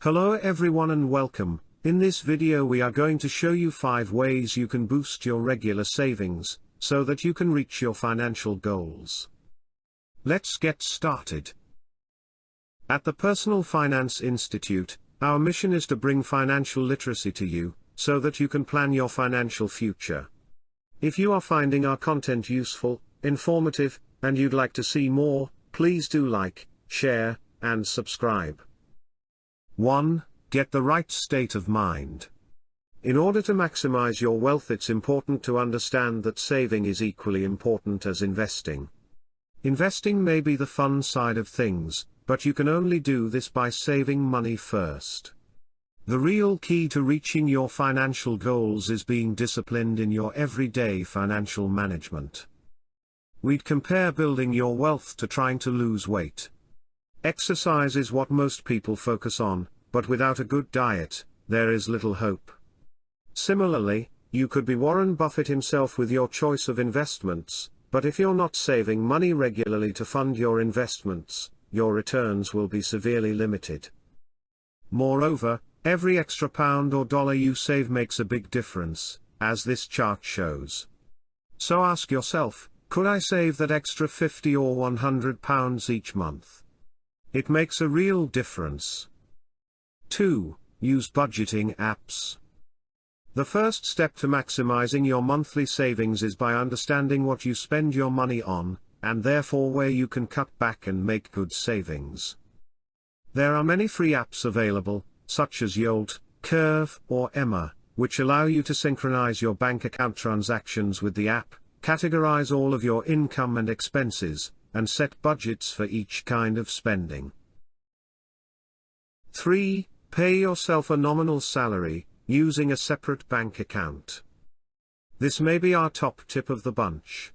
Hello everyone and welcome. In this video we are going to show you 5 ways you can boost your regular savings, so that you can reach your financial goals. Let's get started. At the Personal Finance Institute, our mission is to bring financial literacy to you, so that you can plan your financial future. If you are finding our content useful, informative, and you'd like to see more, please do like, share, and subscribe. 1. Get the right state of mind. In order to maximize your wealth, it's important to understand that saving is equally important as investing. Investing may be the fun side of things, but you can only do this by saving money first. The real key to reaching your financial goals is being disciplined in your everyday financial management. We'd compare building your wealth to trying to lose weight. Exercise is what most people focus on, but without a good diet, there is little hope. Similarly, you could be Warren Buffett himself with your choice of investments, but if you're not saving money regularly to fund your investments, your returns will be severely limited. Moreover, every extra pound or dollar you save makes a big difference, as this chart shows. So ask yourself, could I save that extra £50 or £100 each month? It makes a real difference. 2. Use budgeting apps. The first step to maximizing your monthly savings is by understanding what you spend your money on, and therefore where you can cut back and make good savings. There are many free apps available, such as Yolt, Curve, or Emma, which allow you to synchronize your bank account transactions with the app, categorize all of your income and expenses, and set budgets for each kind of spending. 3. Pay yourself a nominal salary, using a separate bank account. This may be our top tip of the bunch.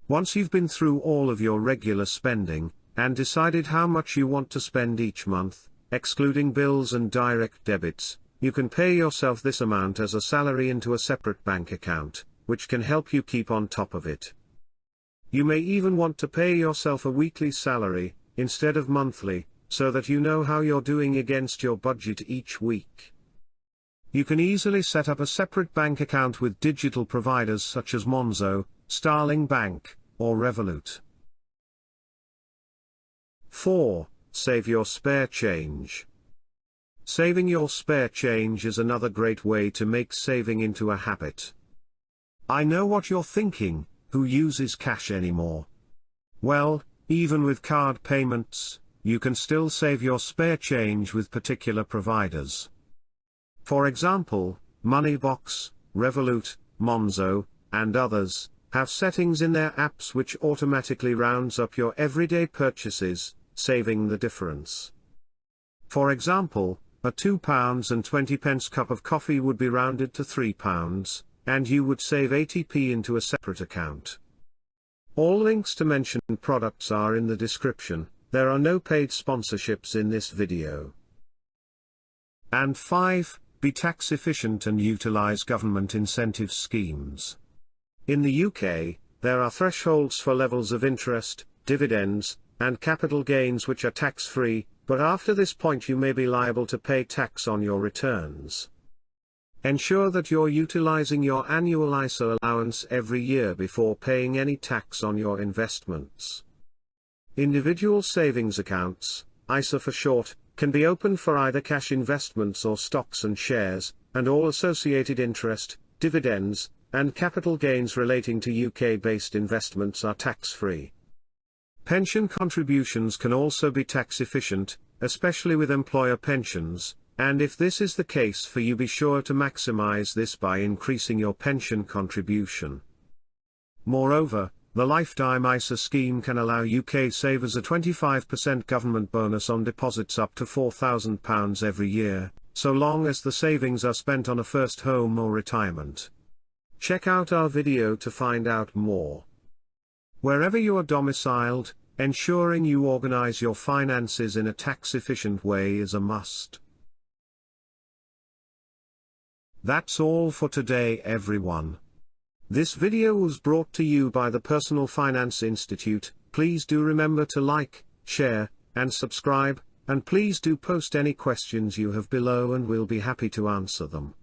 Once you've been through all of your regular spending, and decided how much you want to spend each month, excluding bills and direct debits, you can pay yourself this amount as a salary into a separate bank account, which can help you keep on top of it. You may even want to pay yourself a weekly salary, instead of monthly, so that you know how you're doing against your budget each week. You can easily set up a separate bank account with digital providers such as Monzo, Starling Bank, or Revolut. 4. Save your spare change. Saving your spare change is another great way to make saving into a habit. I know what you're thinking, who uses cash anymore? Well, even with card payments, you can still save your spare change with particular providers. For example, Moneybox, Revolut, Monzo, and others, have settings in their apps which automatically rounds up your everyday purchases, saving the difference. For example, a £2.20 cup of coffee would be rounded to £3, and you would save 80p into a separate account. All links to mentioned products are in the description. There are no paid sponsorships in this video. And 5. Be tax efficient and utilize government incentive schemes. In the UK, there are thresholds for levels of interest, dividends, and capital gains which are tax-free, but after this point you may be liable to pay tax on your returns. Ensure that you're utilizing your annual ISA allowance every year before paying any tax on your investments. Individual savings accounts, ISA for short, can be opened for either cash investments or stocks and shares, and all associated interest, dividends, and capital gains relating to UK-based investments are tax-free. Pension contributions can also be tax efficient, especially with employer pensions, and if this is the case for you, be sure to maximize this by increasing your pension contribution. Moreover, the Lifetime ISA scheme can allow UK savers a 25% government bonus on deposits up to £4,000 every year, so long as the savings are spent on a first home or retirement. Check out our video to find out more. Wherever you are domiciled, ensuring you organize your finances in a tax-efficient way is a must. That's all for today, everyone. This video was brought to you by the Personal Finance Institute. Please do remember to like, share, and subscribe, And please do post any questions you have below and we'll be happy to answer them.